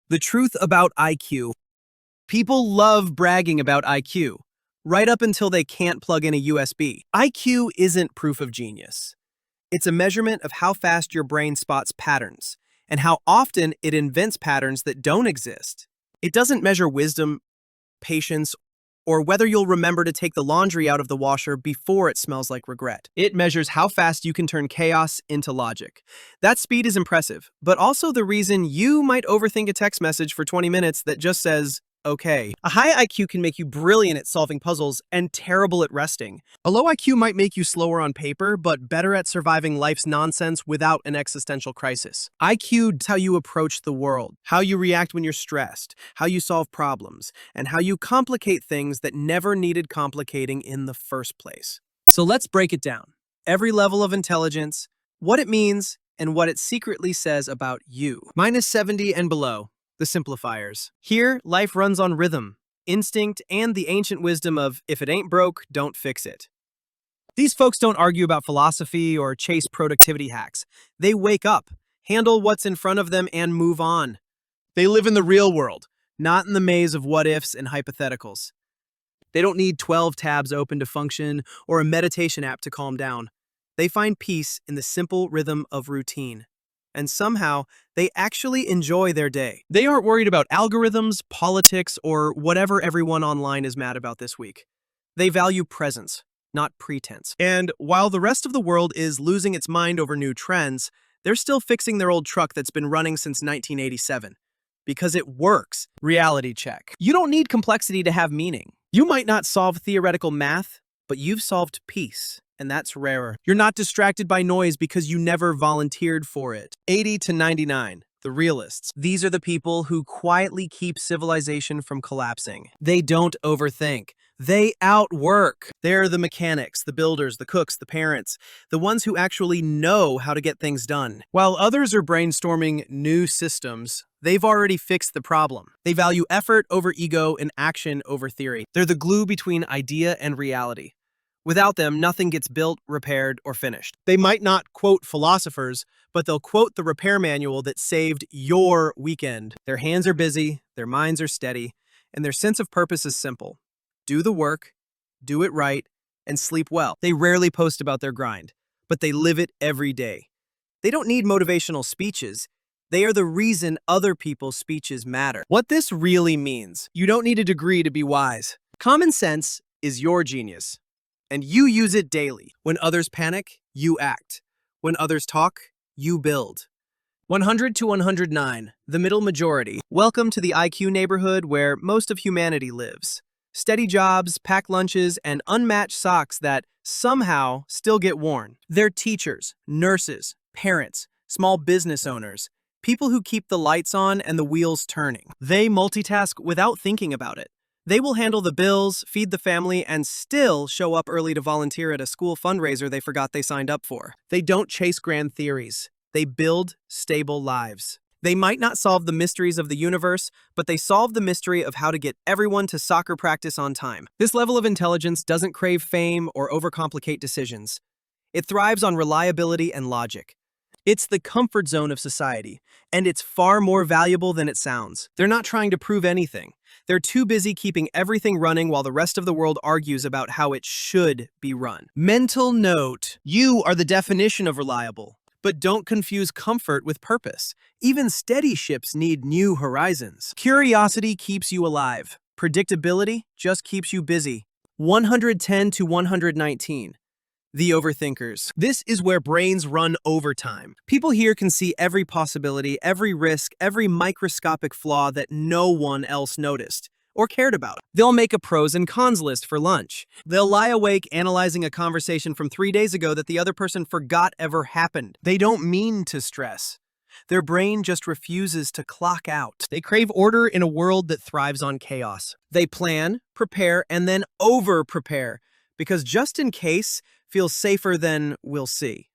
The truth about IQ. People love bragging about IQ, right up until they can't plug in a USB. IQ isn't proof of genius. It's a measurement of how fast your brain spots patterns, and how often it invents patterns that don't exist. It doesn't measure wisdom, patience, or whether you'll remember to take the laundry out of the washer before it smells like regret. It measures how fast you can turn chaos into logic. That speed is impressive, but also the reason you might overthink a text message for 20 minutes that just says, okay. A high IQ can make you brilliant at solving puzzles and terrible at resting. A low IQ might make you slower on paper, but better at surviving life's nonsense without an existential crisis. IQ is how you approach the world, how you react when you're stressed, how you solve problems, and how you complicate things that never needed complicating in the first place. So let's break it down. Every level of intelligence, what it means, and what it secretly says about you. -70 and below. The Simplifiers. Here, life runs on rhythm, instinct, and the ancient wisdom of if it ain't broke, don't fix it. These folks don't argue about philosophy or chase productivity hacks. They wake up, handle what's in front of them, and move on. They live in the real world, not in the maze of what-ifs and hypotheticals. They don't need 12 tabs open to function or a meditation app to calm down. They find peace in the simple rhythm of routine. And somehow, they actually enjoy their day. They aren't worried about algorithms, politics, or whatever everyone online is mad about this week. They value presence, not pretense. And while the rest of the world is losing its mind over new trends, they're still fixing their old truck that's been running since 1987. Because it works. Reality check. You don't need complexity to have meaning. You might not solve theoretical math, but you've solved peace. And that's rarer. You're not distracted by noise because you never volunteered for it. 80 to 99, the realists. These are the people who quietly keep civilization from collapsing. They don't overthink. They outwork. They're the mechanics, the builders, the cooks, the parents, the ones who actually know how to get things done. While others are brainstorming new systems, they've already fixed the problem. They value effort over ego and action over theory. They're the glue between idea and reality. Without them, nothing gets built, repaired, or finished. They might not quote philosophers, but they'll quote the repair manual that saved your weekend. Their hands are busy, their minds are steady, and their sense of purpose is simple. Do the work, do it right, and sleep well. They rarely post about their grind, but they live it every day. They don't need motivational speeches. They are the reason other people's speeches matter. What this really means, you don't need a degree to be wise. Common sense is your genius. And you use it daily. When others panic, you act. When others talk, you build. 100 to 109, the middle majority. Welcome to the IQ neighborhood where most of humanity lives. Steady jobs, packed lunches, and unmatched socks that somehow still get worn. They're teachers, nurses, parents, small business owners, people who keep the lights on and the wheels turning. They multitask without thinking about it. They will handle the bills, feed the family, and still show up early to volunteer at a school fundraiser they forgot they signed up for. They don't chase grand theories. They build stable lives. They might not solve the mysteries of the universe, but they solve the mystery of how to get everyone to soccer practice on time. This level of intelligence doesn't crave fame or overcomplicate decisions. It thrives on reliability and logic. It's the comfort zone of society, and it's far more valuable than it sounds. They're not trying to prove anything. They're too busy keeping everything running while the rest of the world argues about how it should be run. Mental note: you are the definition of reliable. But don't confuse comfort with purpose. Even steady ships need new horizons. Curiosity keeps you alive. Predictability just keeps you busy. 110 to 119. The overthinkers. This is where brains run overtime. People here can see every possibility, every risk, every microscopic flaw that no one else noticed or cared about. They'll make a pros and cons list for lunch. They'll lie awake analyzing a conversation from 3 days ago that the other person forgot ever happened. They don't mean to stress. Their brain just refuses to clock out. They crave order in a world that thrives on chaos. They plan, prepare, and then over-prepare, because just in case feels safer than we'll see.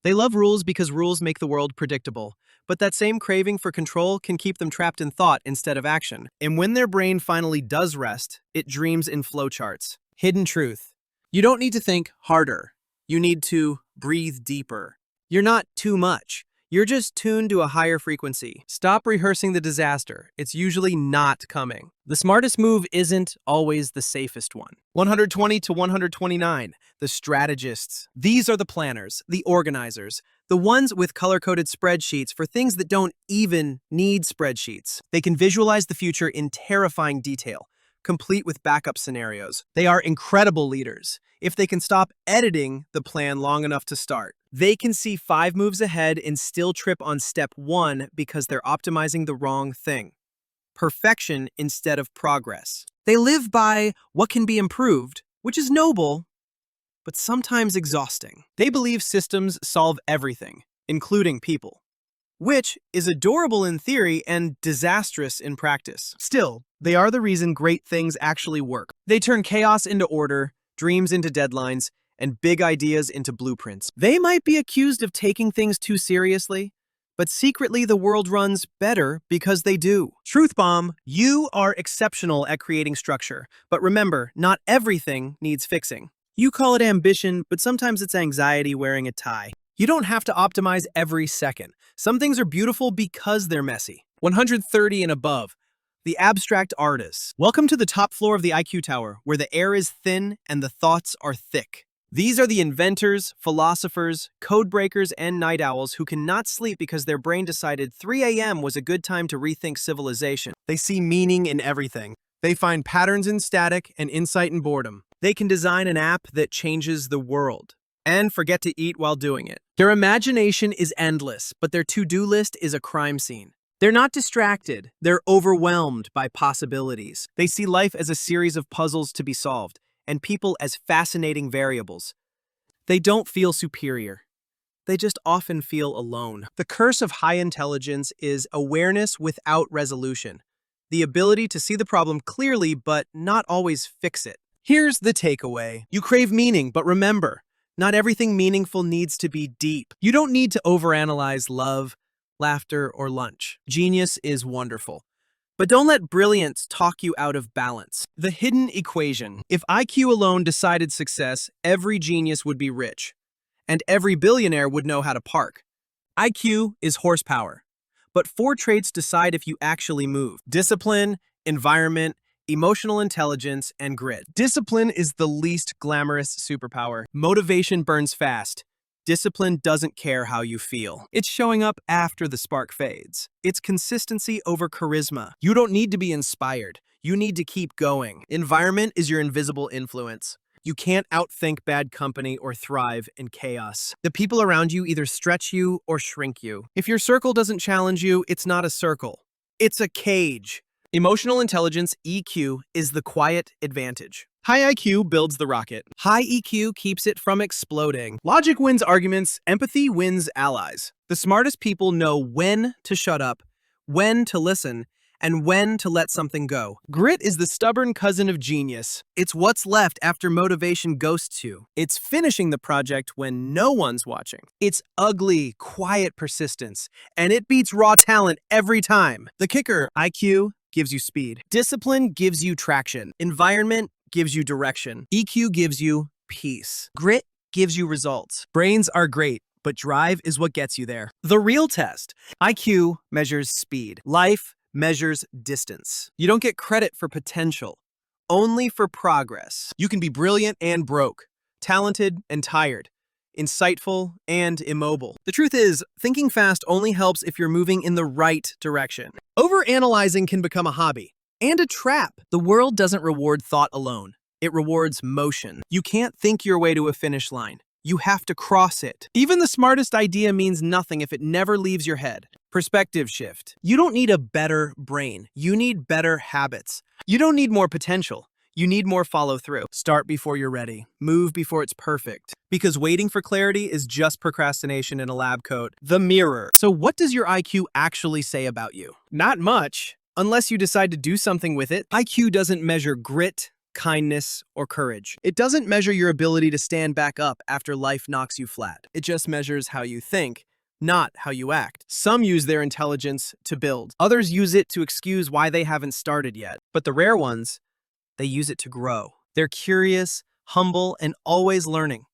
They love rules because rules make the world predictable, but that same craving for control can keep them trapped in thought instead of action. And when their brain finally does rest, it dreams in flowcharts. Hidden truth. You don't need to think harder. You need to breathe deeper. You're not too much. You're just tuned to a higher frequency. Stop rehearsing the disaster. It's usually not coming. The smartest move isn't always the safest one. 120 to 129, the strategists. These are the planners, the organizers, the ones with color-coded spreadsheets for things that don't even need spreadsheets. They can visualize the future in terrifying detail, complete with backup scenarios. They are incredible leaders. If they can stop editing the plan long enough to start, they can see 5 moves ahead and still trip on step 1 because they're optimizing the wrong thing. Perfection instead of progress. They live by what can be improved, which is noble, but sometimes exhausting. They believe systems solve everything, including people, which is adorable in theory and disastrous in practice. Still, they are the reason great things actually work. They turn chaos into order, dreams into deadlines, and big ideas into blueprints. They might be accused of taking things too seriously, but secretly the world runs better because they do. Truth bomb, you are exceptional at creating structure, but remember, not everything needs fixing. You call it ambition, but sometimes it's anxiety wearing a tie. You don't have to optimize every second. Some things are beautiful because they're messy. 130 and above. The abstract artists. Welcome to the top floor of the IQ Tower, where the air is thin and the thoughts are thick. These are the inventors, philosophers, code breakers, and night owls who cannot sleep because their brain decided 3 a.m. was a good time to rethink civilization. They see meaning in everything. They find patterns in static and insight in boredom. They can design an app that changes the world and forget to eat while doing it. Their imagination is endless, but their to-do list is a crime scene. They're not distracted. They're overwhelmed by possibilities. They see life as a series of puzzles to be solved, and people as fascinating variables. They don't feel superior. They just often feel alone. The curse of high intelligence is awareness without resolution. The ability to see the problem clearly, but not always fix it. Here's the takeaway. You crave meaning, but remember, not everything meaningful needs to be deep. You don't need to overanalyze love, laughter, or lunch. Genius is wonderful. But don't let brilliance talk you out of balance. The hidden equation. If IQ alone decided success, every genius would be rich, and every billionaire would know how to park. IQ is horsepower, but 4 traits decide if you actually move: discipline, environment, emotional intelligence, and grit. Discipline is the least glamorous superpower. Motivation burns fast. Discipline doesn't care how you feel. It's showing up after the spark fades. It's consistency over charisma. You don't need to be inspired. You need to keep going. Environment is your invisible influence. You can't outthink bad company or thrive in chaos. The people around you either stretch you or shrink you. If your circle doesn't challenge you, it's not a circle. It's a cage. Emotional intelligence, EQ, is the quiet advantage. High IQ builds the rocket. High EQ keeps it from exploding. Logic wins arguments, empathy wins allies. The smartest people know when to shut up, when to listen, and when to let something go. Grit is the stubborn cousin of genius. It's what's left after motivation ghosts you. It's finishing the project when no one's watching. It's ugly, quiet persistence, and it beats raw talent every time. The kicker, IQ, gives you speed. Discipline gives you traction. Environment gives you direction. EQ gives you peace. Grit gives you results. Brains are great, but drive is what gets you there. The real test. IQ measures speed. Life measures distance. You don't get credit for potential, only for progress. You can be brilliant and broke, talented and tired, insightful and immobile. The truth is, thinking fast only helps if you're moving in the right direction. Overanalyzing can become a hobby and a trap. The world doesn't reward thought alone. It rewards motion. You can't think your way to a finish line. You have to cross it. Even the smartest idea means nothing if it never leaves your head. Perspective shift. You don't need a better brain. You need better habits. You don't need more potential. You need more follow-through. Start before you're ready. Move before it's perfect. Because waiting for clarity is just procrastination in a lab coat. The mirror. So what does your IQ actually say about you? Not much, unless you decide to do something with it. IQ doesn't measure grit, kindness, or courage. It doesn't measure your ability to stand back up after life knocks you flat. It just measures how you think, not how you act. Some use their intelligence to build. Others use it to excuse why they haven't started yet. But the rare ones, they use it to grow. They're curious, humble, and always learning.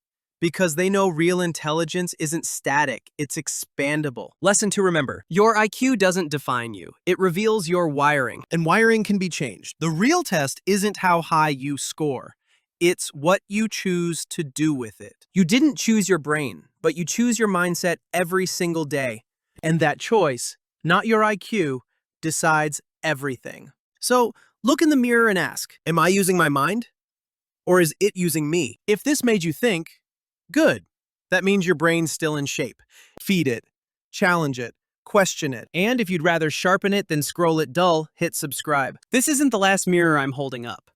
Because they know real intelligence isn't static, it's expandable. Lesson to remember: your IQ doesn't define you, it reveals your wiring. And wiring can be changed. The real test isn't how high you score, it's what you choose to do with it. You didn't choose your brain, but you choose your mindset every single day. And that choice, not your IQ, decides everything. So look in the mirror and ask, am I using my mind? Or is it using me? If this made you think, good. That means your brain's still in shape. Feed it, challenge it, question it. And if you'd rather sharpen it than scroll it dull, hit subscribe. This isn't the last mirror I'm holding up.